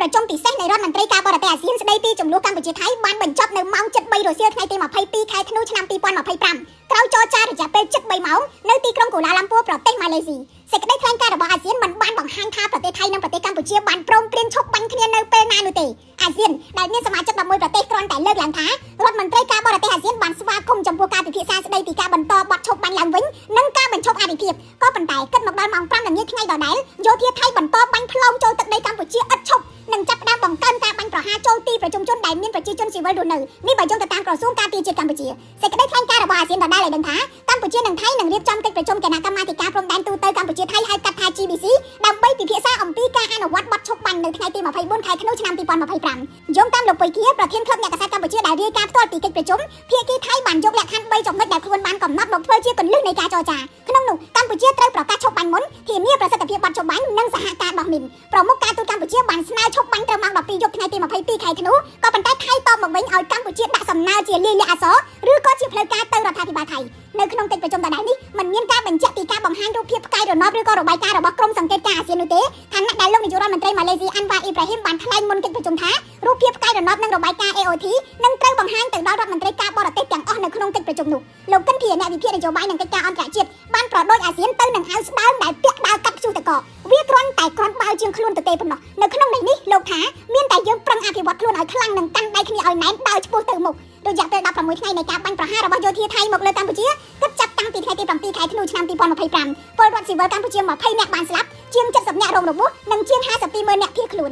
ប្រជុំពិសេសនៃរដ្ឋមន្ត្រីការបរទេសអាស៊ានស្ដីពីចំនួនកម្ពុជាថៃបានបញ្ចប់នៅម៉ោង 7:03 រសៀលថ្ងៃទី22ខែធ្នូឆ្នាំ2025ក្រោយចរចារយៈពេល73ម៉ោងនៅទីក្រុងកូឡាឡាំពួរប្រទេសម៉ាឡេស៊ីសេចក្តីថ្លែងការណ៍របស់អាស៊ានមិនបានបង្ហាញថាប្រទេសថៃនិងប្រទេសកម្ពុជាបានព្រមព្រៀងឈប់បាញ់គ្នានៅពេលណានោះទេអាស៊ានដែលមានសមាជិក11ប្រទេសគ្រាន់តែលើកឡើងថារដ្ឋមន្ត្រីការបរទេសអាស៊ានបានស្វាគមន៍ចំពោះការពិភាក្សាស្ដីពីការបន្តបទឈប់បាញ់ឡើងវិញនិងការបញ្ឈប់អភិភាពក៏ប៉ុន្តែគិតមកដល់ម៉ោង 5 ល្ងាចថ្ងៃដដែលយោធាថៃបន្តបាញ់ផ្លោមចូលទឹកដីកម្ពុជាឥតឈប់និងចាប់ផ្ដើមបង្កើនការបាញ់ប្រហារចូលទីប្រជុំជនដែលមានប្រជាជនស៊ីវិលរស់នៅនេះបើយោងទៅតាមក្រសួងការពារជាតិកម្ពុជាសេចក្តីថ្លែងការណ៍របស់អាស៊ានដដែលឲ្យដឹងថាកម្ពុជានិងថៃនឹងរៀបចំកិច្ចប្រជុំគណៈកម្មាធិការព្រំដែនទូទៅកម្ពុជាថៃហៅកាត់ថា GBC ដើម្បីពិភាក្សាអំពីការអនុវត្តបទឈប់បាញ់នៅថ្ងៃទី24ខែធ្នូឆ្នាំ2025យោងតាមលោកពុយគាប្រធានក្លឹបអ្នកកាសែតកម្ពុជាដែលរាយការណ៍ផ្ទាល់ពីកិច្ចប្រជុំភាគីថៃបានយកលក្ខខណ្ឌ3ចំណុចដែលខ្លួនបានកំណត់មកធ្វើជាគន្លឹះនៃការចរចាក្នុងនោះកម្ពុជាត្រូវប្រកាសឈប់បាញ់មុនធានាប្រសិទ្ធភាពបទឈប់បាញ់និងសហការដោះមីនប្រមុខការទូតកម្ពុជាបានស្នើឈប់បាញ់ត្រឹមម៉ោង 12 យប់ថ្ងៃទី22ខែធ្នូក៏ប៉ុន្តែថៃតបមកវិញឲ្យកម្ពុជាដាក់សំណើជាលាយលក្ខណ៍អក្សរឬក៏ជាផ្លូវការទៅរដ្ឋាភិបាលថៃនៅក្នុងកិច្ចប្រជុំដដែលនេះមិនមានការបញ្ជាក់ពីការបង្ហាញរូបភាពផ្កាយរណបឬក៏របាយការណ៍របស់ក្រុមសង្កេតការណ៍អាស៊ាននោះទេឋានៈដែលលោកនាយករដ្ឋមន្ត្រីម៉ាឡេស៊ីអាន់វ៉ាអ៊ីប្រាហ៊ីមបានថ្លែងមុនកិច្ចប្រជុំថារូបភាពផ្កាយរណបនិងរបាយការណ៍ AOT នឹងត្រូវបង្ហាញទៅដល់រដ្ឋមន្ត្រីការបរទេសទាំងអស់នៅក្នុងកិច្ចប្រជុំនោះលោកកិនភីអ្នកវិភាគនយោបាយនិងកិច្ចការអន្តរជាតិបានប្រដូចអាស៊ានទៅនឹងអាវស្ដើងដែលពាក់ដាវកាត់ព្យុះតកវាគ្រាន់តែគ្រាន់បើជាងខ្លួនទៅទេប៉ុណ្ណោះនៅក្នុងន័យនេះលោកថាមានតែយើងប្រឹងអភិវឌ្ឍខ្លួនឲ្យខ្លាំងនិងកាន់ដៃគ្នាឲ្យណែនដើរឆ្ពោះទៅមុខរយៈពេល16ថ្ងៃនៃការបាញ់ប្រហាររបស់យោធាថៃមកលើកម្ពុជាគិតចាប់តាំងពីថ្ងៃទី7ខែធ្នូឆ្នាំ2025ពលរដ្ឋស៊ីវិលកម្ពុជា20នាក់បានស្លាប់ជាង70នាក់រងរបួសនិងជាង52,000នាក់ភៀសខ្លួន